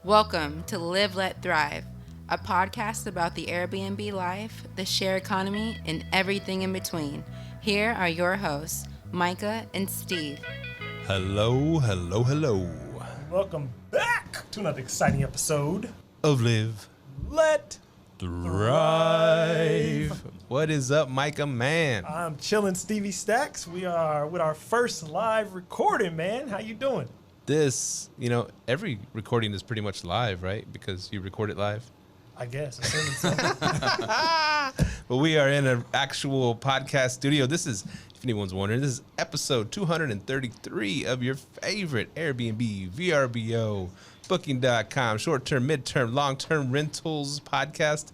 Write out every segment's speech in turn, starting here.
Welcome to Live, Let, Thrive, a podcast about the Airbnb life, the share economy, and everything in between. Here are your hosts, Micah and Steve. Hello. Welcome back to another exciting episode Of Live, Let Thrive. What is up, Micah, man? I'm chilling, Stevie Stacks. We are with our first live recording, man. How you doing? This, every recording is pretty much live, right? Because you record it live. I guess. Assuming so. But we are in an actual podcast studio. This is, if anyone's wondering, this is episode 233 of your favorite Airbnb, VRBO, Booking.com, short-term, mid-term, long-term rentals podcast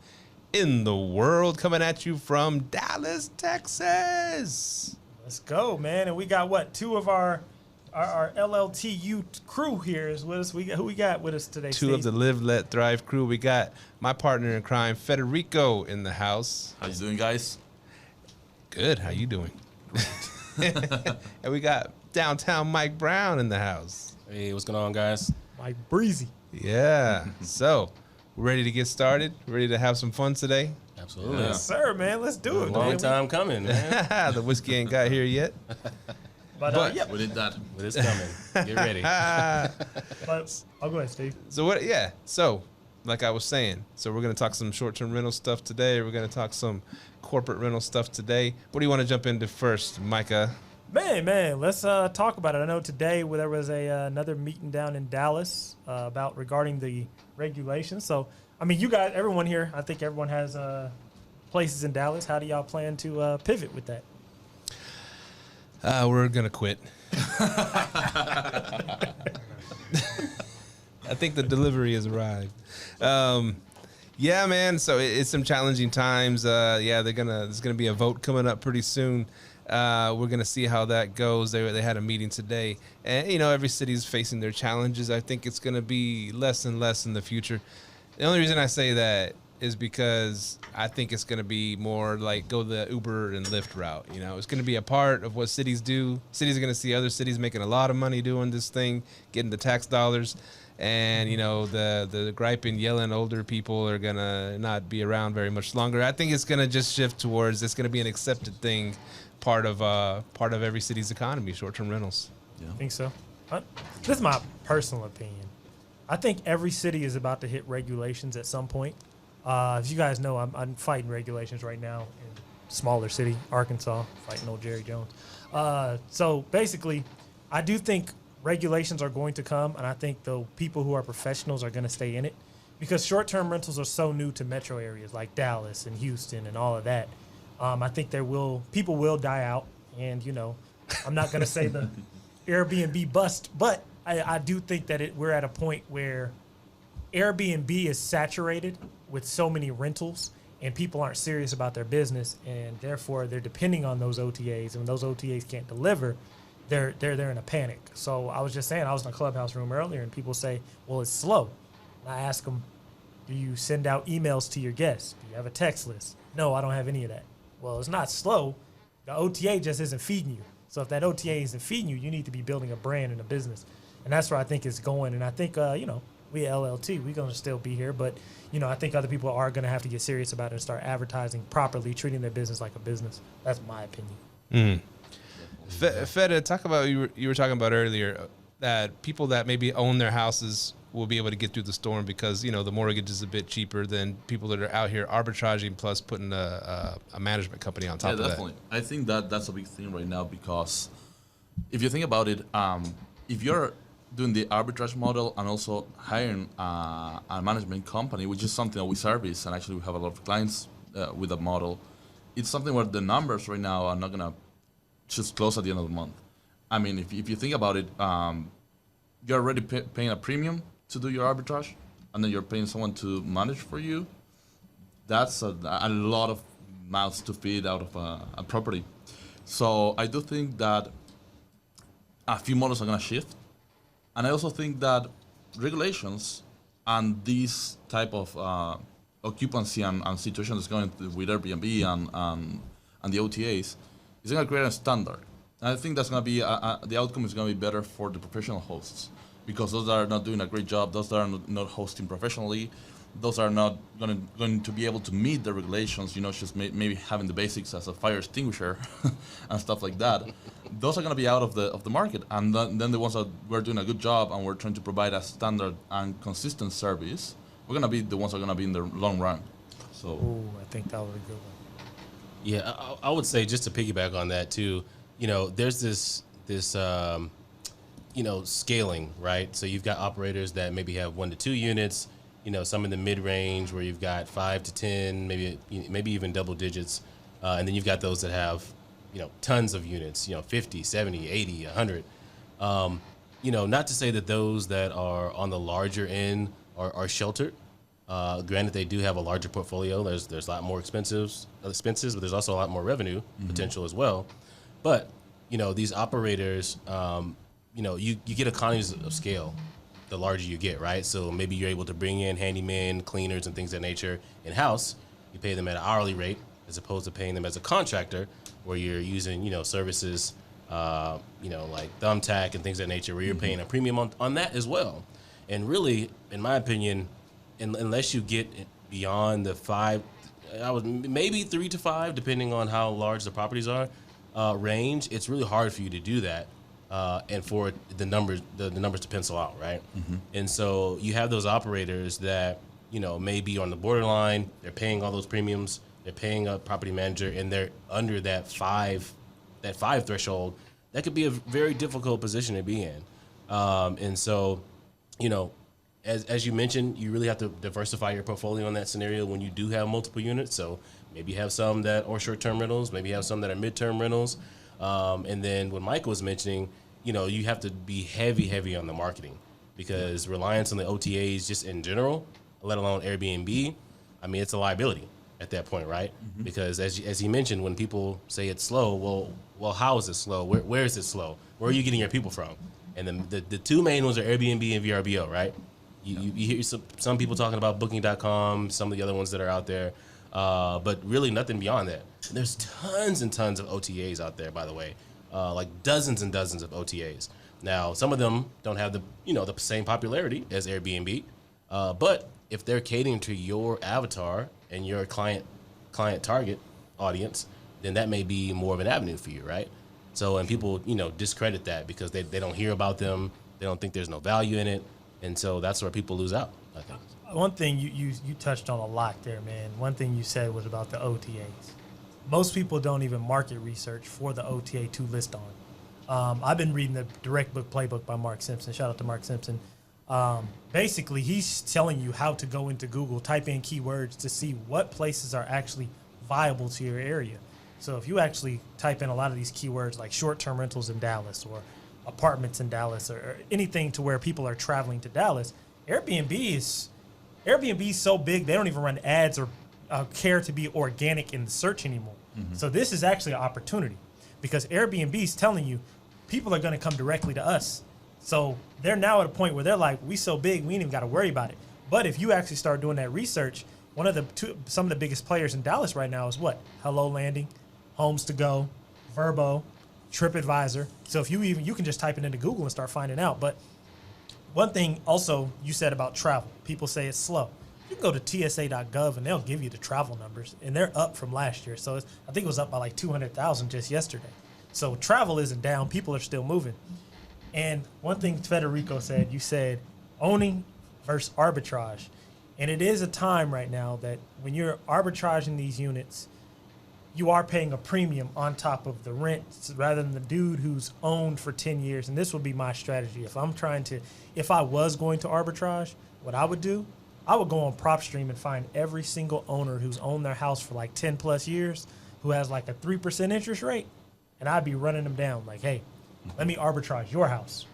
in the world, coming at you from Dallas, Texas. Let's go, man. And we got two of our LLTU crew here is with us. Who we got with us today? Two of the Live, Let, Thrive crew. We got my partner in crime, Federico, in the house. How you doing, guys? Good. How you doing? And we got downtown Mike Brown in the house. Hey, what's going on, guys? Mike Breezy. Yeah. So, we're ready to get started? Ready to have some fun today? Absolutely. Yes, sir, man. Let's do it. Long man. time coming, man. The whiskey ain't got here yet. But yeah. We did that. But it's coming. Get ready. But I'll go ahead, Steve. So, what? Yeah. So, like I was saying, we're going to talk some short-term rental stuff today. We're going to talk some corporate rental stuff today. What do you want to jump into first, Micah? Man, let's talk about it. I know today there was another meeting down in Dallas regarding the regulations. So, I mean, you guys, everyone here, I think everyone has places in Dallas. How do y'all plan to pivot with that? We're going to quit. I think the delivery has arrived. Yeah, man. So it's some challenging times. There's gonna be a vote coming up pretty soon. We're gonna see how that goes. They had a meeting today, and every city's facing their challenges. I think it's gonna be less and less in the future. The only reason I say that is because I think it's gonna be more like go the Uber and Lyft route. It's gonna be a part of what cities do. Cities are gonna see other cities making a lot of money doing this thing, getting the tax dollars. And, the griping, yelling older people are going to not be around very much longer. I think it's going to just shift towards it's going to be an accepted thing, part of every city's economy, short-term rentals. I think so. This is my personal opinion. I think every city is about to hit regulations at some point. As you guys know, I'm fighting regulations right now in smaller city, Arkansas, fighting old Jerry Jones. So basically, I do think regulations are going to come, and I think the people who are professionals are going to stay in it because short-term rentals are so new to metro areas like Dallas and Houston and all of that. I think people will die out, and I'm not going to say the Airbnb bust, but I do think that we're at a point where Airbnb is saturated with so many rentals, and people aren't serious about their business, and therefore they're depending on those OTAs, and when those OTAs can't deliver, they're in a panic. So I was just saying, I was in a clubhouse room earlier, and people say, well, it's slow. And I ask them, do you send out emails to your guests? Do you have a text list? No, I don't have any of that. Well, it's not slow. The OTA just isn't feeding you. So if that OTA isn't feeding you, you need to be building a brand and a business. And that's where I think it's going. And I think, we at LLT, we're going to still be here. But, I think other people are going to have to get serious about it and start advertising properly, treating their business like a business. That's my opinion. Mm. Fed, talk about you were talking about earlier that people that maybe own their houses will be able to get through the storm because the mortgage is a bit cheaper than people that are out here arbitraging plus putting a management company on top of definitely. that. I think that's a big thing right now because if you think about it, if you're doing the arbitrage model and also hiring a management company, which is something that we service, and actually we have a lot of clients with that model, it's something where the numbers right now are not gonna just close at the end of the month. I mean, if you think about it, you're already paying a premium to do your arbitrage, and then you're paying someone to manage for you. That's a lot of mouths to feed out of a property. So I do think that a few models are going to shift. And I also think that regulations and this type of occupancy and situation that's going with Airbnb and the OTAs is going to create a standard. And I think that's going to be the outcome is going to be better for the professional hosts because those that are not doing a great job, those that are not hosting professionally, those are not going to be able to meet the regulations, just maybe having the basics as a fire extinguisher and stuff like that. Those are going to be out of the market. And then the ones that we're doing a good job and we're trying to provide a standard and consistent service, we're going to be the ones that are going to be in the long run. So, I think that was a good one. Yeah, I would say, just to piggyback on that too, there's this scaling, right? So you've got operators that maybe have 1 to 2 units, some in the mid-range where you've got 5 to 10, maybe even double digits. And then you've got those that have, tons of units, 50, 70, 80, 100. Not to say that those that are on the larger end are sheltered. Granted, they do have a larger portfolio. There's a lot more expenses, but there's also a lot more revenue potential as well. But, these operators, you get economies of scale the larger you get, right? So maybe you're able to bring in handymen, cleaners, and things of that nature in-house. You pay them at an hourly rate as opposed to paying them as a contractor where you're using, services, like Thumbtack and things of that nature where you're paying a premium on that as well. And really, in my opinion, unless you get beyond the 5, maybe 3 to 5, depending on how large the properties are, range, it's really hard for you to do that. And for the numbers to pencil out, right? And so you have those operators that may be on the borderline. They're paying all those premiums. They're paying a property manager, and they're under that 5 threshold. That could be a very difficult position to be in. And so, as you mentioned, you really have to diversify your portfolio in that scenario when you do have multiple units. So maybe you have some that are short-term rentals. Maybe you have some that are mid-term rentals. And then what Mike was mentioning, you have to be heavy on the marketing because reliance on the OTAs just in general, let alone Airbnb, it's a liability at that point, right? Because as he mentioned, when people say it's slow, well, how is it slow? Where is it slow? Where are you getting your people from? And then the two main ones are Airbnb and VRBO, right? You hear some people talking about Booking.com, some of the other ones that are out there, but really nothing beyond that. And there's tons and tons of OTAs out there, by the way, like dozens and dozens of OTAs. Now, some of them don't have the same popularity as Airbnb, but if they're catering to your avatar and your client target audience, then that may be more of an avenue for you, right? So, and people, discredit that because they don't hear about them, they don't think there's no value in it, and so that's where people lose out, I think. One thing you touched on a lot there, man. One thing you said was about the OTAs. Most people don't even market research for the OTA to list on. I've been reading the Direct Book Playbook by Mark Simpson. Shout out to Mark Simpson. Basically, he's telling you how to go into Google, type in keywords to see what places are actually viable to your area. So if you actually type in a lot of these keywords like short-term rentals in Dallas or apartments in Dallas or anything to where people are traveling to Dallas, Airbnb is so big they don't even run ads or care to be organic in the search anymore. So this is actually an opportunity because Airbnb is telling you people are going to come directly to us. So they're now at a point where they're like, we so big, we ain't even got to worry about it. But if you actually start doing that research, some of the biggest players in Dallas right now is what? Hello Landing, Homes to Go, VRBO, TripAdvisor. So if you can just type it into Google and start finding out. But one thing also you said about travel, people say it's slow. You can go to TSA.gov and they'll give you the travel numbers, and they're up from last year. So I think it was up by like 200,000 just yesterday. So travel isn't down. People are still moving. And one thing Federico said, you said owning versus arbitrage. And it is a time right now that when you're arbitraging these units, you are paying a premium on top of the rent rather than the dude who's owned for 10 years. And this would be my strategy. If I was going to arbitrage, what I would do, I would go on PropStream and find every single owner who's owned their house for like 10 plus years, who has like a 3% interest rate. And I'd be running them down like, hey, let me arbitrage your house.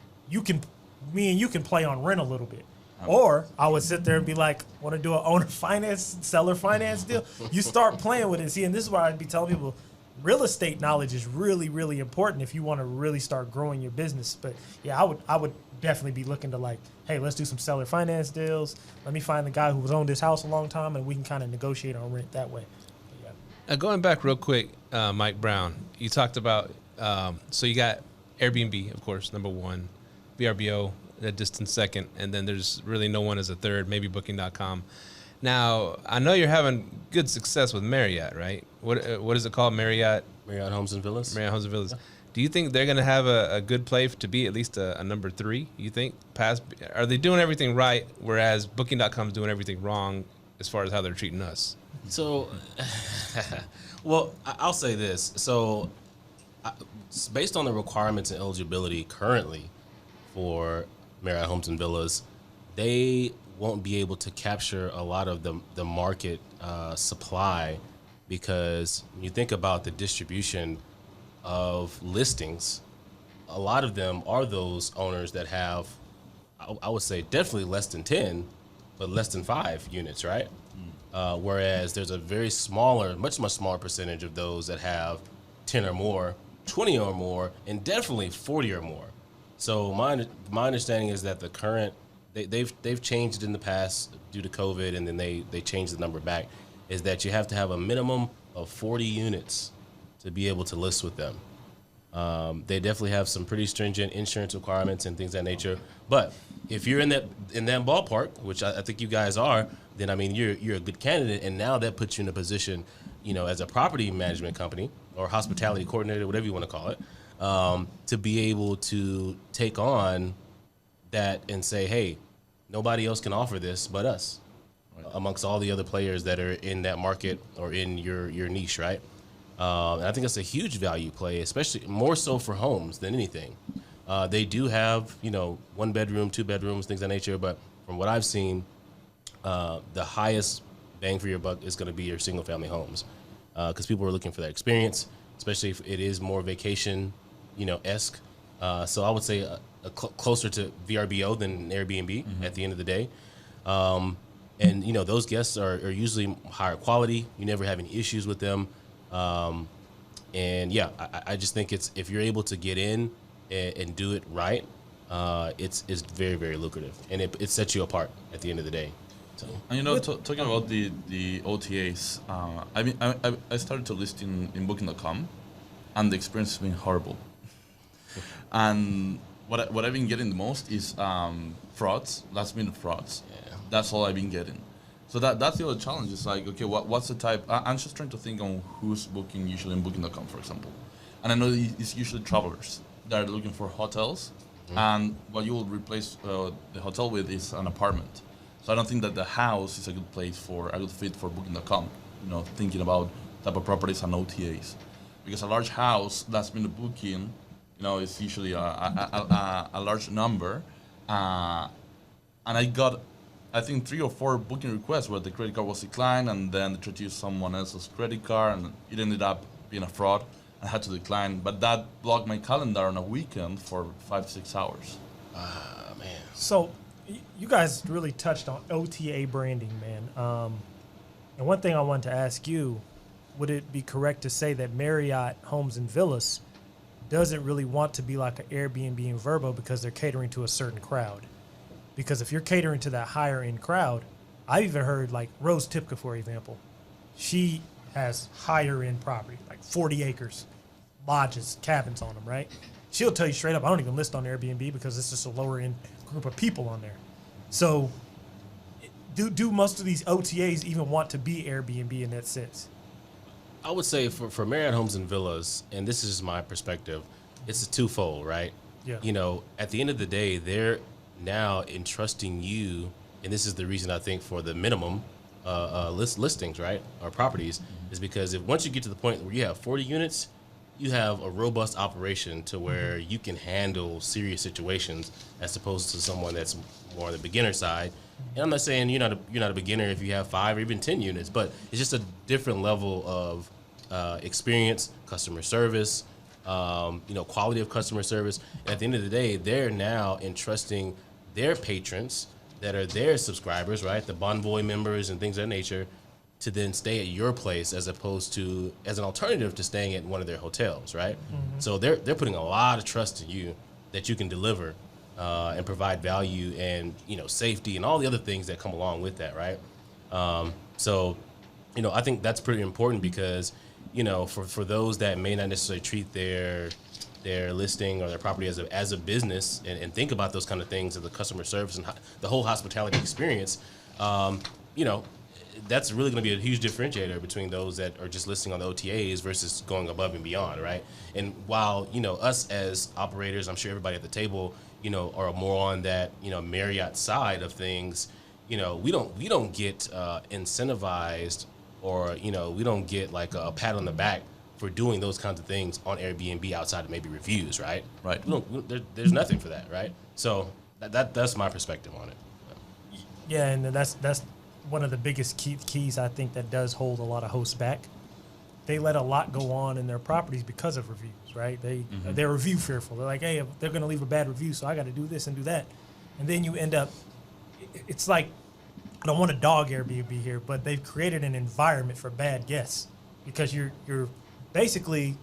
Me and you can play on rent a little bit. Or I would sit there and be like, want to do an owner finance, seller finance deal? You start playing with it. See, and this is why I'd be telling people, real estate knowledge is really, really important if you want to really start growing your business. But yeah, I would definitely be looking to like, hey, let's do some seller finance deals. Let me find the guy who was owned this house a long time, and we can kind of negotiate on rent that way. Yeah. Going back real quick, Mike Brown, you talked about, so you got Airbnb, of course, number one, VRBO, a distant second, and then there's really no one as a third, maybe Booking.com. Now, I know you're having good success with Marriott, right? What is it called? Marriott Homes and Villas. Marriott Homes and Villas. Yeah. Do you think they're going to have a good play to be at least a number 3? You think? Are they doing everything right, whereas Booking.com is doing everything wrong as far as how they're treating us? So, well, I'll say this. So, based on the requirements and eligibility currently for Marriott Homes and Villas, they won't be able to capture a lot of the market supply, because when you think about the distribution of listings, a lot of them are those owners that have, I would say, definitely less than 10, but less than 5 units, right? Whereas there's a very much smaller percentage of those that have 10 or more, 20 or more, and definitely 40 or more. So my understanding is that the current, they've changed it in the past due to COVID, and then they changed the number back, is that you have to have a minimum of 40 units to be able to list with them. They definitely have some pretty stringent insurance requirements and things of that nature. But if you're in that ballpark, which I think you guys are, then I mean you're a good candidate, and now that puts you in a position, as a property management company or hospitality coordinator, whatever you want to call it, to be able to take on that and say, hey, nobody else can offer this but us, amongst all the other players that are in that market or in your niche, right? And I think that's a huge value play, especially more so for homes than anything. They do have, 1 bedroom, 2 bedrooms, things of that nature. But from what I've seen, the highest bang for your buck is going to be your single family homes, because people are looking for that experience, especially if it is more vacation, esque. So I would say closer to VRBO than Airbnb at the end of the day. And those guests are usually higher quality. You never have any issues with them. And yeah, I just think if you're able to get in and do it right, it's very, very lucrative, and it sets you apart at the end of the day. So. And talking about the OTAs, I started to list in Booking.com, and the experience has been horrible. And what I've been getting the most is frauds, last minute frauds. Yeah. That's all I've been getting. So that's the other challenge. It's like, okay, what's the type? I'm just trying to think on who's booking usually in Booking.com, for example. And I know it's usually travelers that are looking for hotels, and what you will replace the hotel with is an apartment. So I don't think that the house is a good fit for Booking.com. Thinking about type of properties and OTAs, because a large house last minute booking, is usually a large number, and I got, I think, 3 or 4 booking requests where the credit card was declined, and then they tried to use someone else's credit card, and it ended up being a fraud. I had to decline, but that blocked my calendar on a weekend for 5-6 hours. Man. So you guys really touched on OTA branding, man. And one thing I wanted to ask you, would it be correct to say that Marriott Homes and Villas doesn't really want to be like an Airbnb and VRBO because they're catering to a certain crowd? Because if you're catering to that higher end crowd, I've even heard like Rose Tipka, for example, she has higher end property, like 40 acres, lodges, cabins on them, right? She'll tell you straight up, I don't even list on Airbnb because it's just a lower end group of people on there. So do most of these OTAs even want to be Airbnb in that sense? I would say for Marriott Homes and Villas, and this is my perspective, it's a twofold, right? Yeah. At the end of the day, they're now entrusting you, and this is the reason I think for the minimum listings, right, or properties, is because once you get to the point where you have 40 units, you have a robust operation to where you can handle serious situations, as opposed to someone that's more on the beginner side. And I'm not saying you're not a beginner if you have 5 or even 10 units, but it's just a different level of experience, customer service, quality of customer service. And at the end of the day, they're now entrusting their patrons that are their subscribers, right, the Bonvoy members and things of that nature, to then stay at your place as opposed to as an alternative to staying at one of their hotels, right? Mm-hmm. So they're putting a lot of trust in you that you can deliver and provide value and safety and all the other things that come along with that, right? So I think that's pretty important because for those that may not necessarily treat their their listing or their property as a business and think about those kind of things of the customer service and the whole hospitality experience, that's really going to be a huge differentiator between those that are just listing on the OTAs versus going above and beyond, right? And while, us as operators, I'm sure everybody at the table, are more on that, Marriott side of things, we don't get incentivized or, we don't get like a pat on the back for doing those kinds of things on Airbnb outside of maybe reviews, right? Right. There's nothing for that, right? So that's my perspective on it. Yeah, and that's one of the biggest keys I think that does hold a lot of hosts back. They let a lot go on in their properties because of reviews, right? They're review fearful. They're like, hey, they're going to leave a bad review, so I got to do this and do that. And then you end up, it's like, I don't want to dog Airbnb here, but they've created an environment for bad guests because you're basically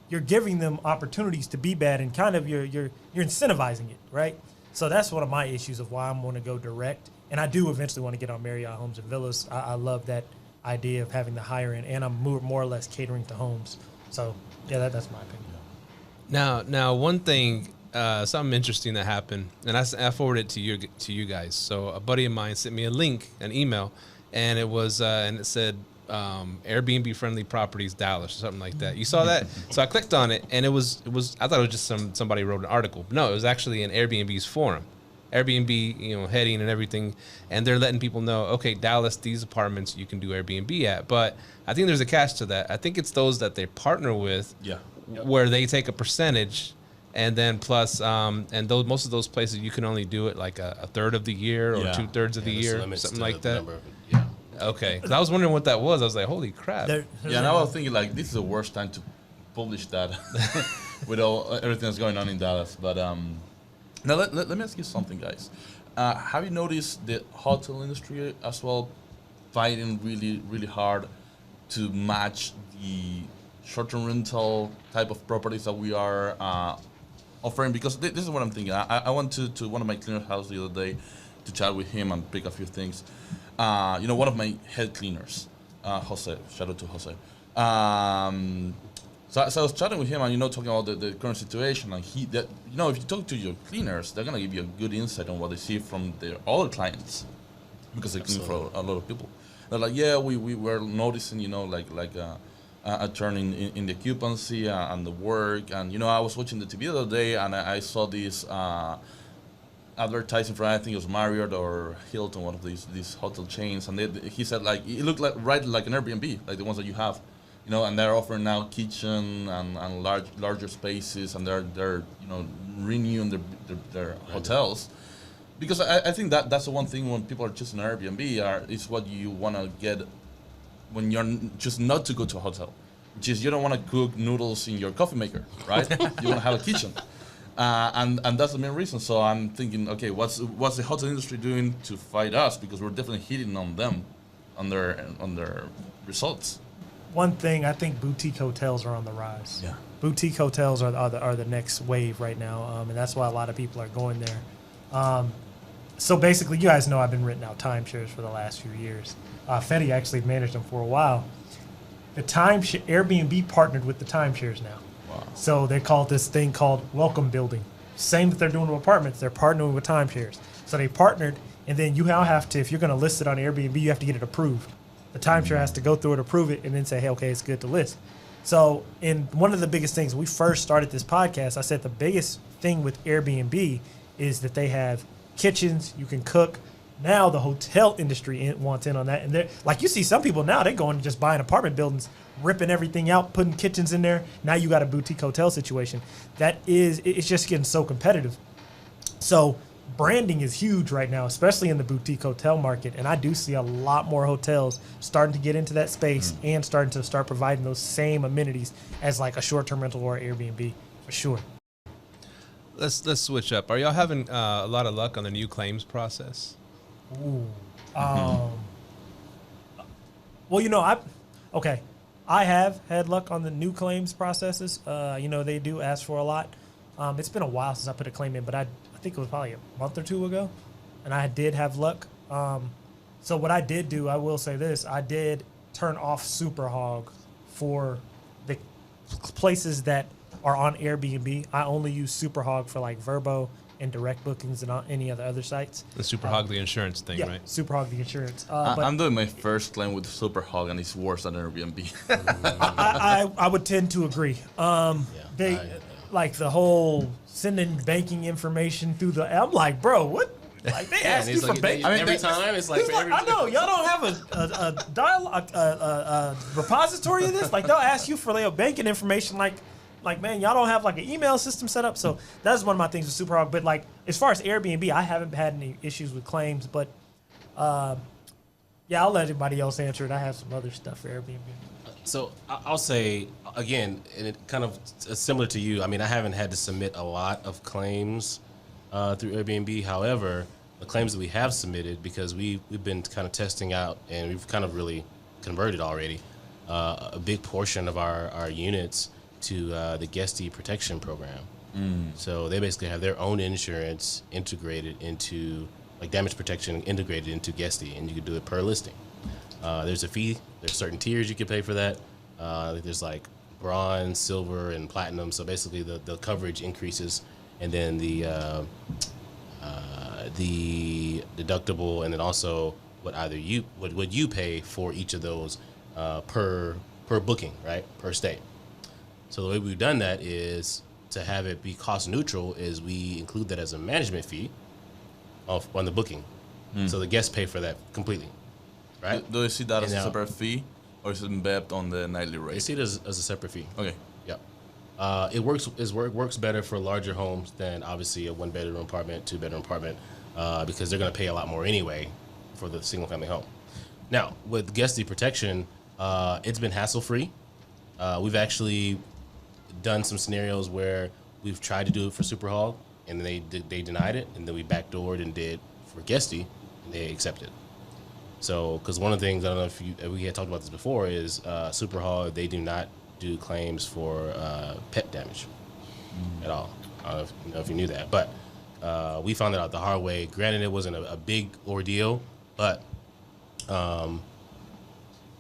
you're giving them opportunities to be bad and kind of you're incentivizing it, right? So that's one of my issues of why I'm going to go direct. And I do eventually want to get on Marriott Homes and Villas. I love that idea of having the higher end, and I'm more or less catering to homes. So yeah, that's my opinion. Now, one thing, something interesting that happened, and I forwarded it to you guys. So a buddy of mine sent me a link, an email, and it was and it said Airbnb friendly properties Dallas or something like that. You saw that? So I clicked on it, and it was I thought it was just somebody wrote an article. No, it was actually an Airbnb's forum. Airbnb, heading and everything, and they're letting people know, okay, Dallas, these apartments you can do Airbnb at. But I think there's a catch to that. I think it's those that they partner with, where they take a percentage, and then plus, and most of those places you can only do it like a third of the year or 2/3 of the year, something like that. Okay, because I was wondering what that was. I was like, holy crap. Now I was thinking like this is the worst time to publish that with everything that's going on in Dallas, but. Now, let me ask you something, guys. Have you noticed the hotel industry as well fighting really, really hard to match the short-term rental type of properties that we are offering? Because this is what I'm thinking. I went to one of my cleaner's house the other day to chat with him and pick a few things. One of my head cleaners, Jose, shout out to Jose. So I was chatting with him and, talking about the current situation. And if you talk to your cleaners, they're going to give you a good insight on what they see from their other clients because they clean for a lot of people. They're like, yeah, we were noticing, a turn in the occupancy and the work. And, I was watching the TV the other day and I saw this advertising for, I think it was Marriott or Hilton, one of these hotel chains. And he said, it looked like an Airbnb, like the ones that you have. And they're offering now kitchen and larger spaces, and they're renewing their hotels, because I think that's the one thing when people are choosing Airbnb is what you want to get when you're just not to go to a hotel, which is you don't want to cook noodles in your coffee maker, right? You want to have a kitchen, and that's the main reason. So I'm thinking, okay, what's the hotel industry doing to fight us, because we're definitely hitting on them on their results. One thing, I think boutique hotels are on the rise. Yeah, boutique hotels are the next wave right now, and that's why a lot of people are going there. So basically, you guys know I've been renting out timeshares for the last few years. Fetty actually managed them for a while. The Airbnb partnered with the timeshares now. Wow. So they call this thing called welcome building. Same that they're doing with apartments, they're partnering with timeshares. So they partnered, and then you now have to, if you're going to list it on Airbnb, you have to get it approved. The timeshare has to go through it, approve it, and then say, hey, okay, it's good to list. So in one of the biggest things, when we first started this podcast, I said the biggest thing with Airbnb is that they have kitchens, you can cook. Now the hotel industry wants in on that. And they're like, you see some people now, they're going and just buying apartment buildings, ripping everything out, putting kitchens in there. Now you got a boutique hotel situation. It's just getting so competitive. So branding is huge right now, especially in the boutique hotel market. And I do see a lot more hotels starting to get into that space and starting to providing those same amenities as like a short-term rental or Airbnb, for sure. Let's switch up. Are y'all having a lot of luck on the new claims process? Ooh. Well, I have had luck on the new claims processes. They do ask for a lot. It's been a while since I put a claim in, but I think it was probably a month or two ago, and I did have luck. So what I did do, I will say this, I did turn off Superhog for the places that are on Airbnb. I only use Superhog for like VRBO and direct bookings and any other sites. The Superhog, the insurance thing, Yeah, right? Superhog the insurance. I'm doing my first claim with Superhog, and it's worse than Airbnb. I would tend to agree. They like the whole sending banking information through the. I'm like, bro, what? Like they ask you for banking. every time. It's like, I know y'all don't have a dialogue, a repository of this. Like they'll ask you for their banking information. Like man, y'all don't have like an email system set up. So that's one of my things with Superhog. But like as far as Airbnb, I haven't had any issues with claims. But yeah, I'll let everybody else answer it. I have some other stuff for Airbnb. So I'll say again, and it kind of similar to you. I mean, I haven't had to submit a lot of claims through Airbnb. However, the claims that we have submitted, because we've been kind of testing out, and we've kind of really converted already a big portion of our units to the guestee protection program. So they basically have their own insurance integrated into, like damage protection integrated into guestee, and you can do it per listing. There's a fee. There's certain tiers you can pay for that. There's like bronze, silver, and platinum. So basically the coverage increases, and then the deductible, and then also what you pay for each of those per booking, right? Per stay. So the way we've done that is to have it be cost neutral is we include that as a management fee on the booking. So the guests pay for that completely, right? Do you see that as a separate fee, or is it embedded on the nightly rate? You see it as a separate fee. Okay. Yeah. It works better for larger homes than obviously a 1-bedroom apartment, 2-bedroom apartment, because they're going to pay a lot more anyway for the single family home. Now with guestee protection, it's been hassle free. We've actually done some scenarios where we've tried to do it for Superhog, and they denied it, and then we backdoored and did for guestee, and they accepted. So, because one of the things, I don't know if we had talked about this before, is Superhog, they do not do claims for pet damage at all. I don't know if you knew that, but we found that out the hard way. Granted, it wasn't a big ordeal, but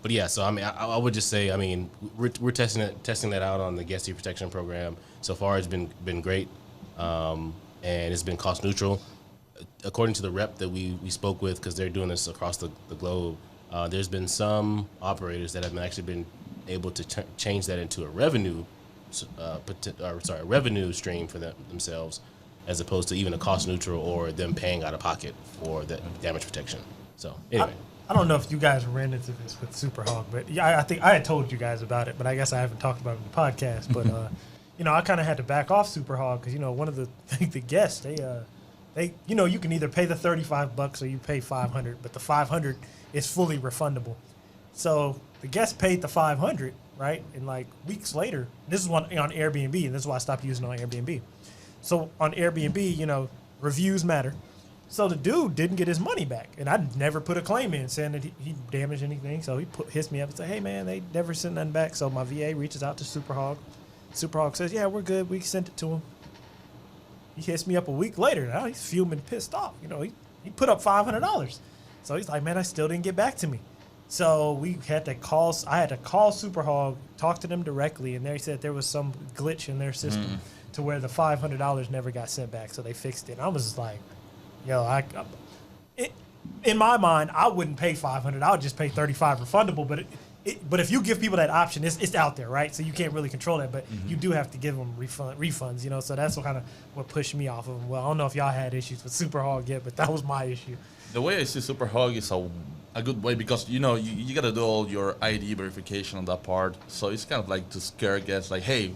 yeah. So I mean, I would just say, I mean, we're testing that out on the guestee protection program. So far, it's been great, and it's been cost neutral. According to the rep that we spoke with, because they're doing this across the globe, there's been some operators that have actually been able to change that into a revenue stream for themselves, as opposed to even a cost neutral or them paying out of pocket for the damage protection. So anyway. I don't know if you guys ran into this with Superhog, but yeah, I think I had told you guys about it, but I guess I haven't talked about it in the podcast. But I kind of had to back off Superhog because one of the guests they you can either pay the $35 or you pay $500, but the $500 is fully refundable. So the guest paid the $500, right? And like weeks later, this is on Airbnb, and this is why I stopped using it on Airbnb. So on Airbnb, reviews matter. So the dude didn't get his money back, and I never put a claim in saying that he damaged anything. So he hits me up and said, "Hey man, they never sent nothing back." So my VA reaches out to Superhog. Superhog says, "Yeah, we're good. We sent it to him." He hits me up a week later. Now he's fuming, pissed off. He put up $500. So he's like, "Man, I still didn't get back to me." So I had to call Superhog, talk to them directly, and they said there was some glitch in their system to where the $500 never got sent back. So they fixed it. And I was just like, in my mind, I wouldn't pay $500. I would just pay $35 refundable. But if you give people that option, it's out there, right? So you can't really control that. But you do have to give them refunds, So that's what pushed me off of them. Well, I don't know if y'all had issues with Superhog yet, but that was my issue. The way I see Superhog is a good way because you got to do all your ID verification on that part. So it's kind of like to scare guests, like, hey,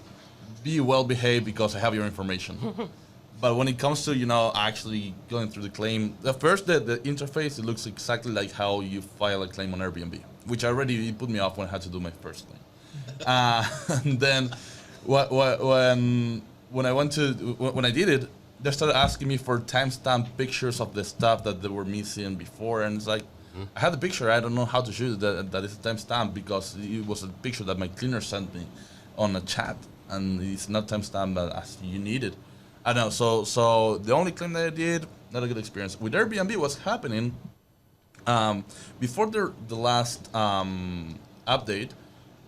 be well behaved because I have your information. But when it comes to actually going through the claim, the interface, it looks exactly like how you file a claim on Airbnb, which already put me off when I had to do my first claim. And then when I did it, they started asking me for timestamp pictures of the stuff that they were missing before, and it's like, I had the picture, I don't know how to shoot it, that is a timestamp because it was a picture that my cleaner sent me on a chat, and it's not timestamp as you needed. I don't know, so the only claim that I did, not a good experience. With Airbnb, what's happening, before the last update,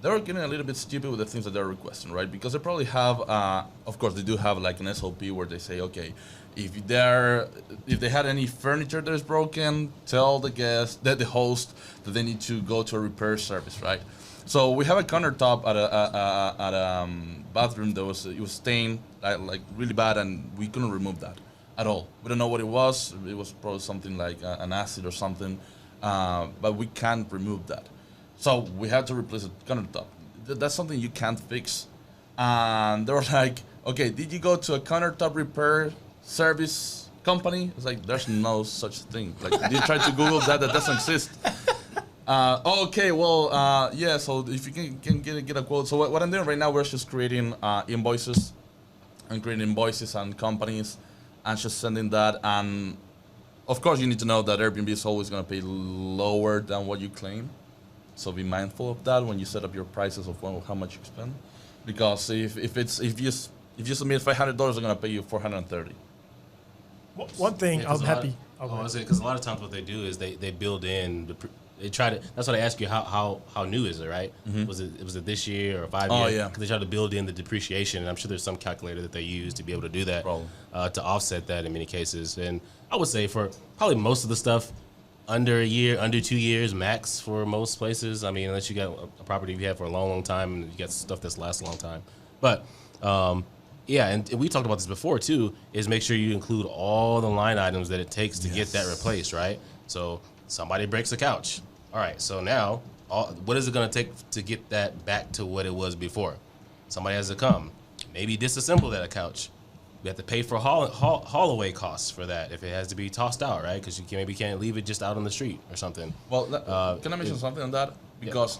they're getting a little bit stupid with the things that they're requesting, right? Because they probably have, of course, they do have like an SOP where they say, okay, if they had any furniture that is broken, tell the guest, that the host, that they need to go to a repair service, right? So we have a countertop at a bathroom that was stained like really bad, and we couldn't remove that at all. We don't know what it was. It was probably something like an acid or something, but we can't remove that. So we had to replace the countertop. That's something you can't fix. And they were like, okay, did you go to a countertop repair service company? It's like, there's no such thing. Like, you try to Google that doesn't exist. Okay, well, yeah, so if you can get a quote. So what I'm doing right now, we're just creating invoices and creating invoices and companies and just sending that. And of course, you need to know that Airbnb is always going to pay lower than what you claim. So be mindful of that when you set up your prices of how much you spend. Because if you submit $500, they're going to pay you $430. One thing I'm happy. Because a lot of times what they do is they build in they try to. That's why I ask you how new is it, right? Mm-hmm. Was it this year or 5 years? Oh yeah. Because they try to build in the depreciation, and I'm sure there's some calculator that they use to be able to do that, to offset that in many cases. And I would say for probably most of the stuff, under a year, under 2 years max for most places. I mean, unless you got a property you have for a long, long time, and you got stuff that's lasts a long time. But yeah, and we talked about this before too. Is make sure you include all the line items that it takes to get that replaced, right? So somebody breaks a couch. All right, so now what is it going to take to get that back to what it was before? Somebody has to come, maybe disassemble that couch. We have to pay for haul away costs for that if it has to be tossed out, right? Because you maybe can't leave it just out on the street or something. Well, can I mention something on that? Because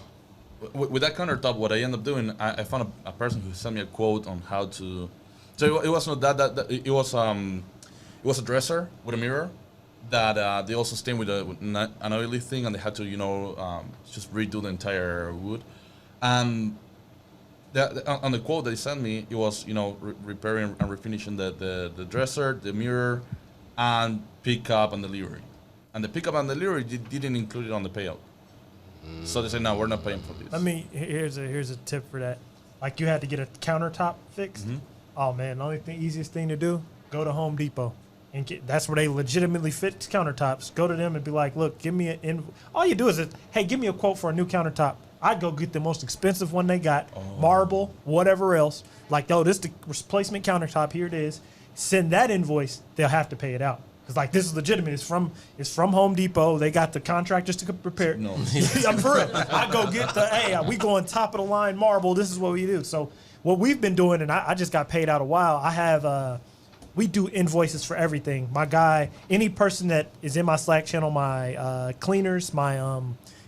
with that countertop, what I end up doing, I found a person who sent me a quote on how to. So it was not that it was a dresser with a mirror that they also stained with an oily thing, and they had to just redo the entire wood. And on the quote they sent me, it was repairing and refinishing the dresser, the mirror, and pickup and delivery. And the pickup and delivery didn't include it on the payout. So they said, no, we're not paying for this. I mean, here's a tip for that. Like, you had to get a countertop fixed. Mm-hmm. Oh man, the easiest thing to do, go to Home Depot. And that's where they legitimately fit countertops. Go to them and be like, look, give me all you do is, hey, give me a quote for a new countertop. I'd go get the most expensive one they got, marble, whatever else. Like, oh, this is the replacement countertop. Here it is. Send that invoice. They'll have to pay it out. Because, like, this is legitimate. It's from Home Depot. They got the contractors to prepare. No. I'm for real. I go get we going top of the line marble. This is what we do. So what we've been doing, and I just got paid out a while. I have we do invoices for everything. My guy, any person that is in my Slack channel, my cleaners, my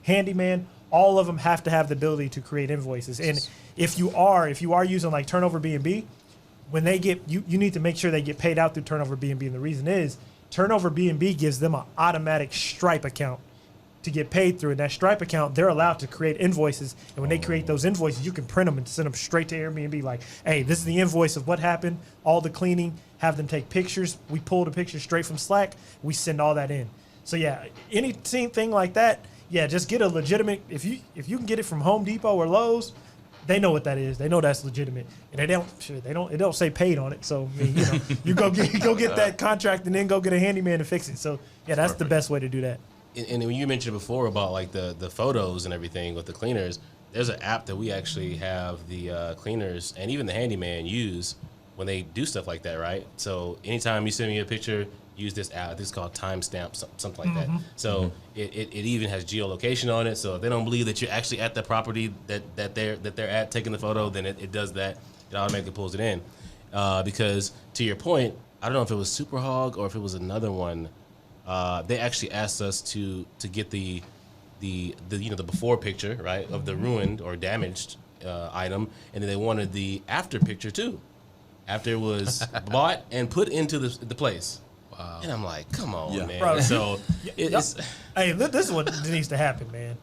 handyman, all of them have to have the ability to create invoices. And if you are using like Turnover B&B, when they get you need to make sure they get paid out through Turnover B&B. And the reason is Turnover B&B gives them an automatic Stripe account to get paid through. And that Stripe account, they're allowed to create invoices. And when they create those invoices, you can print them and send them straight to Airbnb. Like, hey, this is the invoice of what happened, all the cleaning, have them take pictures. We pull the pictures straight from Slack. We send all that in. So yeah, anything like that, yeah, just get a legitimate, if you can get it from Home Depot or Lowe's, they know what that is. They know that's legitimate. And it don't say paid on it. So I mean, you go get that contract and then go get a handyman to fix it. So yeah, that's the best way to do that. And when you mentioned before about like the photos and everything with the cleaners, there's an app that we actually have the cleaners and even the handyman use when they do stuff like that, right? So anytime you send me a picture, use this app. This is called Timestamp, something like that. So it even has geolocation on it. So if they don't believe that you're actually at the property that they're at taking the photo, then it does that. It automatically pulls it in. Because to your point, I don't know if it was Superhog or if it was another one. They actually asked us to get the before picture, right, of the ruined or damaged item, and then they wanted the after picture too, after it was bought and put into the place. Wow. And I'm like, come on, man. Bro. So it's hey, this is what needs to happen, man.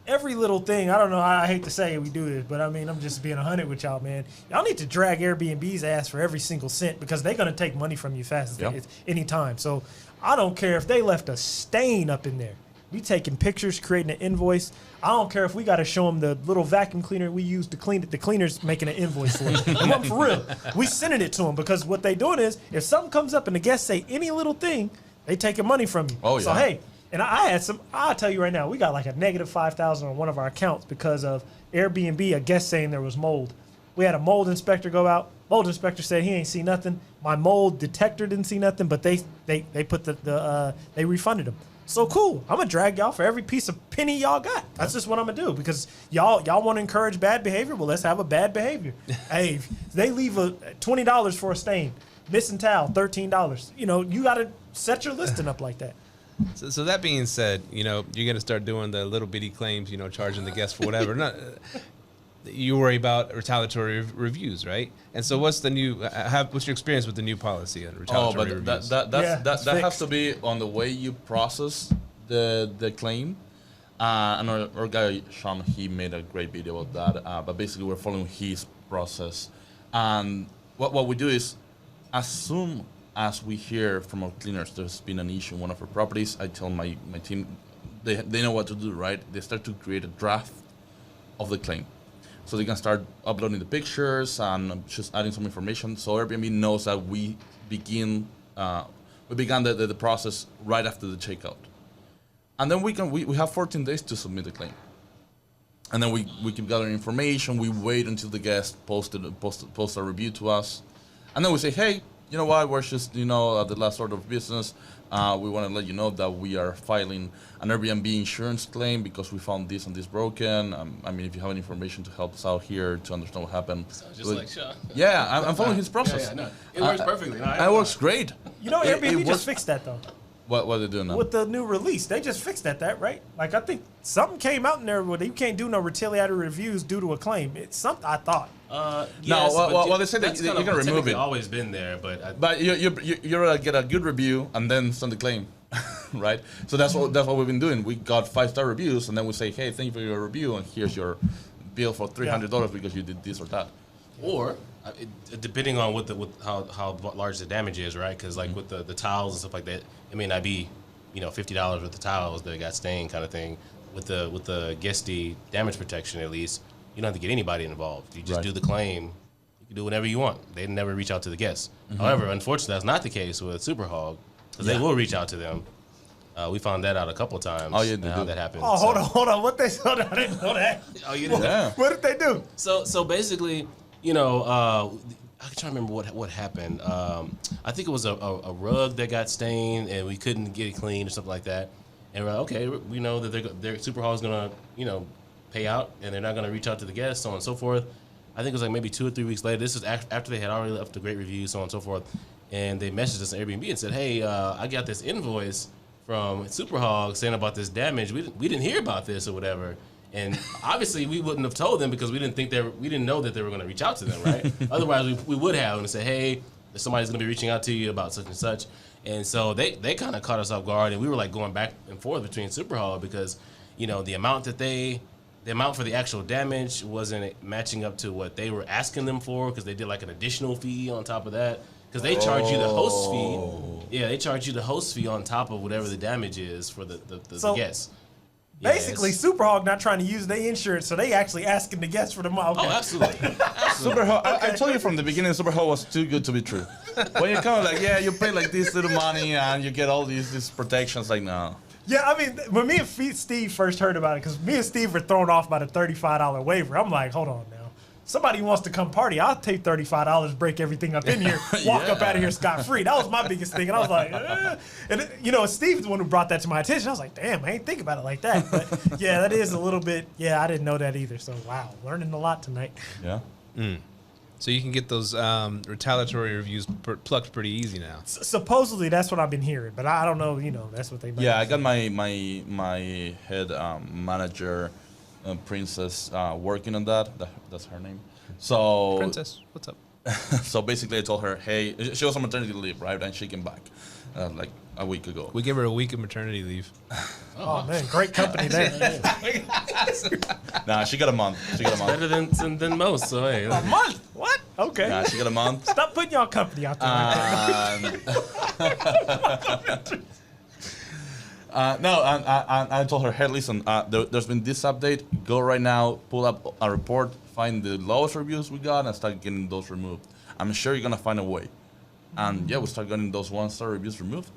Every little thing, I don't know, I hate to say we do this, but I mean, I'm just being 100 with y'all, man. Y'all need to drag Airbnb's ass for every single cent because they're going to take money from you fast as any time. So I don't care if they left a stain up in there. We taking pictures, creating an invoice. I don't care if we got to show them the little vacuum cleaner we use to clean it. The cleaner's making an invoice for it. And I'm for real. We sending it to them because what they doing is if something comes up and the guests say any little thing, they taking money from you. Oh, yeah. So, hey, and I had some, I'll tell you right now, we got like a negative 5,000 on one of our accounts because of Airbnb, a guest saying there was mold. We had a mold inspector go out. Mold inspector said he ain't see nothing. My mold detector didn't see nothing, but they put they refunded them. So cool. I'm gonna drag y'all for every piece of penny y'all got. That's just what I'm gonna do because y'all want to encourage bad behavior. Well, let's have a bad behavior. Hey, if they leave $20 for a stain, missing towel, $13. You know, you gotta set your listing up like that. So that being said, you know, you're going to start doing the little bitty claims, you know, charging the guests for whatever. Not, you worry about retaliatory reviews, right? And so what's the new, what's your experience with the new policy on retaliatory reviews? That has to be on the way you process the claim. And our guy, Sean, he made a great video about that. But basically, we're following his process. And what we do is, as soon as we hear from our cleaners there's been an issue in one of our properties, I tell my team, they know what to do, right? They start to create a draft of the claim. So they can start uploading the pictures and just adding some information. So Airbnb knows that we began the process right after the checkout. And then we have 14 days to submit the claim. And then we keep gathering information. We wait until the guest post a review to us. And then we say, hey, you know what, we're just, at the last order of business. We want to let you know that we are filing an Airbnb insurance claim because we found this and this broken. If you have any information to help us out here to understand what happened. Sounds just like Sean. Yeah, I'm following his process. No. It works perfectly. It works great. Airbnb just fixed that, though. What are they doing now? With the new release, they just fixed that, right? Like, I think something came out in there where you can't do no retaliatory reviews due to a claim. It's something, I thought. Yes, well, they said that you can remove it. Always been there, but you're gonna get a good review and then send the claim, right? So that's what we've been doing. We got 5-star reviews and then we say, hey, thank you for your review and here's your bill for $300 because you did this or that. Or depending on how large the damage is, right? Because like with the towels and stuff like that, it may not be $50 worth of towels that got stained kind of thing. With the guesty damage protection, at least you don't have to get anybody involved. You just do the claim. You can do whatever you want. They never reach out to the guests. Mm-hmm. However, unfortunately, that's not the case with Superhog because they will reach out to them. We found that out a couple of times. Oh, yeah, how that happened. Oh, hold on. What they hold on, I didn't know that. Oh, you didn't? Yeah. What did they do? So basically, I'm trying to remember what happened. I think it was a rug that got stained and we couldn't get it clean or something like that. And we're like, okay, we know that their Superhog is gonna pay out and they're not gonna reach out to the guests, so on and so forth. I think it was like maybe 2 or 3 weeks later. This is after they had already left a great review, so on and so forth. And they messaged us on Airbnb and said, hey, I got this invoice from Superhog saying about this damage. We didn't hear about this or whatever. And obviously we wouldn't have told them because we didn't know that they were going to reach out to them, right? Otherwise we would have and say, hey, somebody's going to be reaching out to you about such and such. And so they kind of caught us off guard, and we were like going back and forth between Superhog because the amount for the actual damage wasn't matching up to what they were asking them for because they did like an additional fee on top of that because they charge you the host fee. Yeah, they charge you the host fee on top of whatever the damage is for the guests. Basically, Superhog not trying to use their insurance, so they actually asking the guests for the money. Okay. Oh, absolutely. Superhog, I told you from the beginning, Superhog was too good to be true. When you come you pay like this little money and you get all these protections, like no. Yeah, when me and Steve first heard about it, because me and Steve were thrown off by the $35 waiver, I'm like, hold on now. Somebody wants to come party, I'll take $35, break everything up in here, walk up out of here scot-free. That was my biggest thing. And I was like, And Steve's the one who brought that to my attention. I was like, damn, I ain't think about it like that. But yeah, that is a little bit, I didn't know that either. So wow, learning a lot tonight. Yeah. So you can get those retaliatory reviews plucked pretty easy now. Supposedly that's what I've been hearing, but I don't know, that's what they might I got my head manager, Princess, working on that. That's her name. So Princess, what's up? So basically I told her, hey, she was on maternity leave, right? And she came back like a week ago. We give her a week of maternity leave. Oh man, great company there. Nah, she got a month. Better than most, so hey. A month? What? Okay. Nah, she got a month. Stop putting your company out there. No, and I told her, hey, listen, there's been this update. Go right now, pull up a report, find the lowest reviews we got, and start getting those removed. I'm sure you're gonna find a way. And yeah, we start getting those 1-star reviews removed.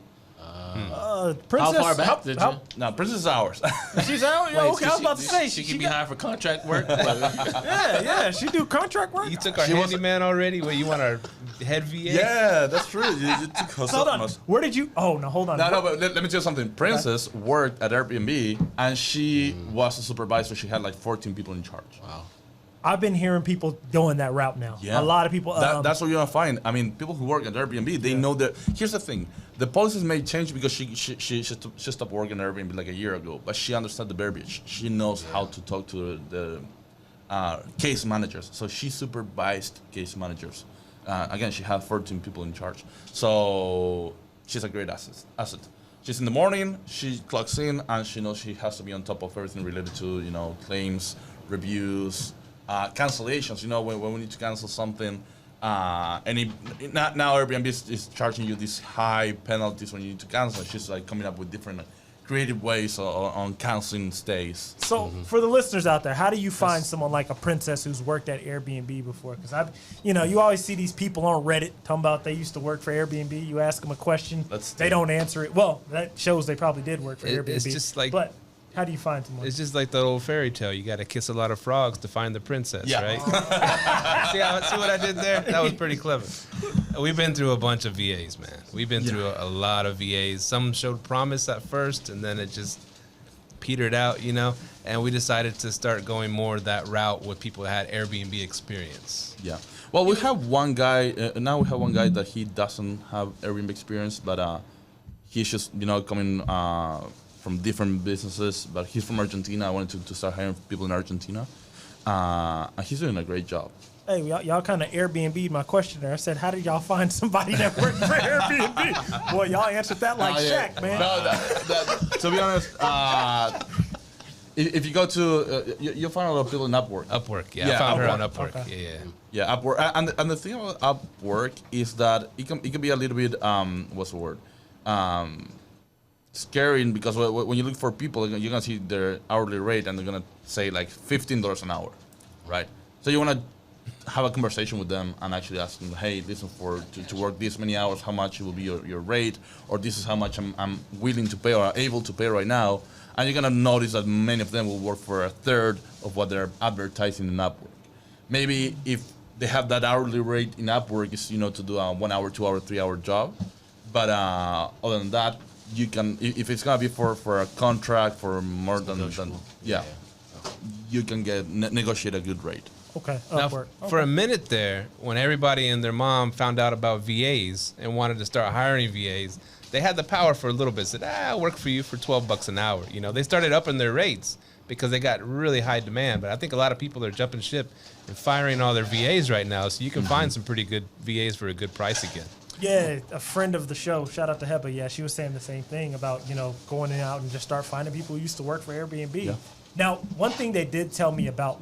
Princess, How far back did you? Now, Princess is ours. She's out. Yeah, okay, I was about to say she could be hired for contract work. yeah, she do contract work. You took our handyman already? Wait, you want our head VA? Yeah, that's true. You took her Hold on. most. Where did you? Oh no, hold on. No, but let me tell you something. Princess worked at Airbnb, and she was a supervisor. She had like 14 people in charge. Wow. I've been hearing people going that route now. Yeah. A lot of people. That's what you're gonna find. I mean, people who work at Airbnb, they know that. Here's the thing: the policies may change because she stopped working at Airbnb like a year ago, but she understands the verbiage. She knows how to talk to the case managers. So she supervised case managers. Again, she had 14 people in charge. So she's a great asset. She's in the morning. She clocks in, and she knows she has to be on top of everything related to claims, reviews. Cancellations, when we need to cancel something, now Airbnb is charging you these high penalties when you need to cancel. She's like coming up with different creative ways on canceling stays. So for the listeners out there, how do you find someone like a Princess who's worked at Airbnb before? Because you always see these people on Reddit talking about they used to work for Airbnb. You ask them a question, they don't answer it. Well, that shows they probably did work for Airbnb. It's just like. But how do you find someone? It's just like that old fairy tale. You got to kiss a lot of frogs to find the princess, right? See what I did there? That was pretty clever. We've been through a bunch of VAs, man. We've been through a lot of VAs. Some showed promise at first, and then it just petered out, And we decided to start going more that route with people that had Airbnb experience. Yeah. Well, we have one guy. Now we have one guy that he doesn't have Airbnb experience, but he's just coming from different businesses, but he's from Argentina. I wanted to start hiring people in Argentina. And he's doing a great job. Hey, y'all kind of Airbnb'd my question there. I said, how did y'all find somebody that worked for Airbnb? Boy, y'all answered that like Shaq, man. No, to be honest, if you go to, you'll find a lot of people in Upwork. Upwork, yeah. I found her on Upwork. Okay. Yeah, Upwork. And the thing about Upwork is that it can be a little bit, what's the word? Scary, because when you look for people, you're going to see their hourly rate, and they're going to say like $15 an hour, right? So you want to have a conversation with them and actually ask them, hey, listen, to work this many hours, how much will be your rate, or this is how much I'm willing to pay or able to pay right now. And you're going to notice that many of them will work for a third of what they're advertising in Upwork. Maybe if they have that hourly rate in Upwork is, to do a 1 hour, 2 hour, 3 hour job. But other than that, you can, if it's gonna be for a contract for more than you can negotiate a good rate. Okay. Now, Upwork. for a minute there, when everybody and their mom found out about VAs and wanted to start hiring VAs, they had the power for a little bit. Said, I'll work for you for $12 an hour. They started upping their rates because they got really high demand. But I think a lot of people are jumping ship and firing all their VAs right now. So you can find some pretty good VAs for a good price again. Yeah, a friend of the show, shout out to Heba. Yeah, she was saying the same thing about, going out and just start finding people who used to work for Airbnb. Yeah. Now, one thing they did tell me about,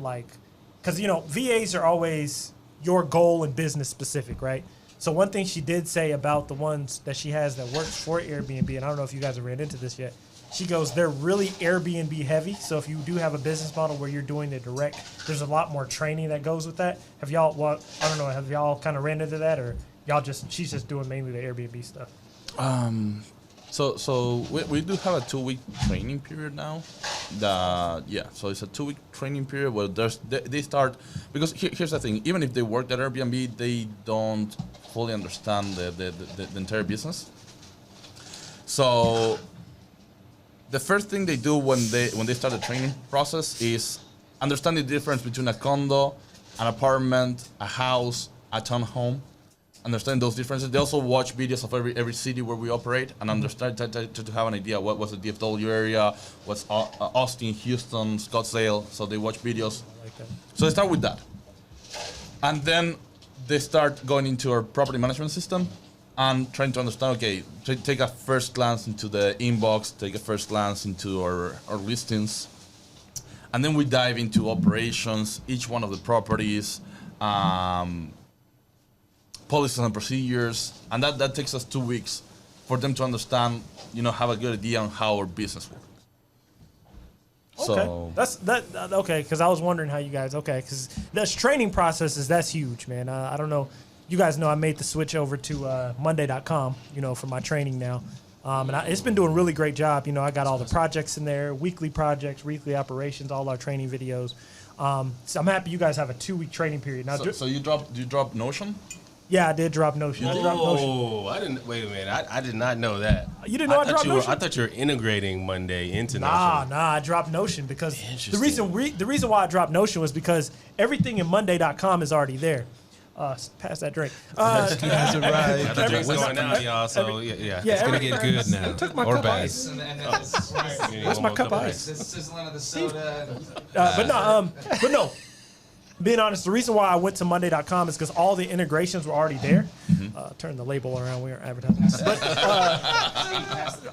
because, VAs are always your goal and business specific, right? So one thing she did say about the ones that she has that works for Airbnb, and I don't know if you guys have ran into this yet, she goes, they're really Airbnb heavy. So if you do have a business model where you're doing it direct, there's a lot more training that goes with that. Have y'all kind of ran into that, or she's just doing mainly the Airbnb stuff? So we do have a 2-week training period now. So it's a 2-week training period where they start, because here's the thing, even if they work at Airbnb, they don't fully understand the entire business. So the first thing they do when they start the training process is understand the difference between a condo, an apartment, a house, a townhome. Understand those differences. They also watch videos of every city where we operate and understand to have an idea what was the DFW area, what's Austin, Houston, Scottsdale. So they watch videos. I like that. So they start with that, and then they start going into our property management system and trying to understand. Okay, take a first glance into the inbox, take a first glance into our listings, and then we dive into operations, each one of the properties. Policies and procedures, and that takes us 2 weeks for them to understand, have a good idea on how our business works. Okay, So okay. Because I was wondering how you guys. Okay, because that's training processes. That's huge, man. I don't know. You guys know I made the switch over to Monday.com. For my training now, and it's been doing a really great job. I got all the projects in there, weekly projects, weekly operations, all our training videos. So I'm happy you guys have a 2-week training period now. so you drop Notion? Yeah, I did drop Notion. I didn't. Wait a minute. I did not know that. You didn't know I dropped Notion? I thought you were integrating Monday into Notion. Notion. I dropped Notion because the reason why I dropped Notion was because everything in Monday.com is already there. Pass that drink. You guys are right. The drink's going out, y'all. So yeah. It's gonna get good now, or bad. Where's my cup of ice? The sizzling of the soda. But no. Being honest, the reason why I went to Monday.com is because all the integrations were already there. Turn the label around. We are advertising.